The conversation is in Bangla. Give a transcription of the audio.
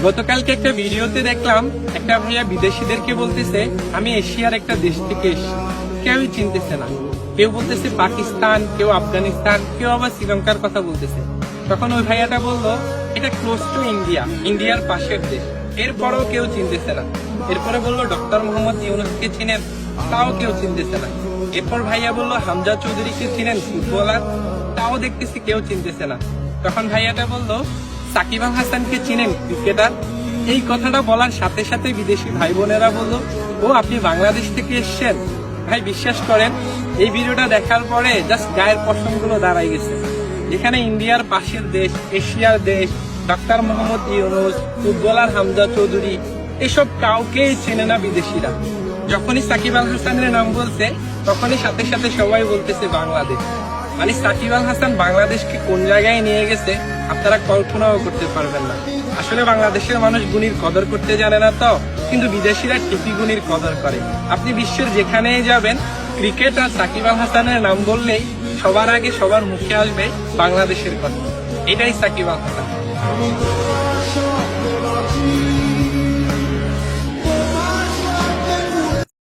গতকালকে একটা ভিডিওতে দেখলাম একটা ভাইয়া বিদেশিদেরকে বলতেছে আমি এশিয়ার একটা দেশ থেকে এসেছি, কেউই চিনতেছে না। কেউ বলতেছে পাকিস্তান, কেউ আফগানিস্তান, কেউ আবার শ্রীলঙ্কার কথা বলতেছে। তখন ওই ভাইয়াটা বললো এটা ক্লোজ টু ইন্ডিয়া, ইন্ডিয়ার পাশের দেশ, এরপরও কেউ চিনতেছে না। এরপরে বললো ডক্টর মোহাম্মদ ইউনূসকে চিনেন, তাও কেউ চিনতেছে না। এরপর ভাইয়া বললো হামজা চৌধুরীকে চিনেন, ফুটবলার, তাও দেখতেছি কেউ চিনতেছে না। তখন ভাইয়াটা বললো সাকিব আল হাসানকে চিনেন, ক্রিকেটার। এই কথাটা বলার সাথে সাথে বিদেশি ভাই বোনেরা বললো ও আপনি বাংলাদেশ থেকে এসছেন। ভাই বিশ্বাস করেন এই ভিডিওটা দেখার পরে জাস্ট গায়ের পশমগুলো দাঁড়াই গেছে। এখানে ইন্ডিয়ার পাশের দেশ, এশিয়ার দেশ, ডক্টর মোহাম্মদ ইউনূস, ফুটবলার হামজা চৌধুরী, এসব কাউকেই চেনে না বিদেশিরা। যখনই সাকিব আল হাসানের নাম বলছে তখনই সাথে সাথে সবাই বলতেছে বাংলাদেশ। মানে সাকিব আল হাসান বাংলাদেশকে কোন জায়গায় নিয়ে গেছে আপনারা কল্পনাও করতে পারবেন না। আসলে বাংলাদেশের মানুষ গুণীর কদর করতে জানে না তো, কিন্তু বিদেশিরা ঠিকই গুণীর কদর করে। আপনি বিশ্বের যেখানেই যাবেন, ক্রিকেট আর সাকিব আল হাসানের নাম বললেই সবার আগে সবার মুখে আসবে বাংলাদেশের কথা। এটাই সাকিব আল হাসান।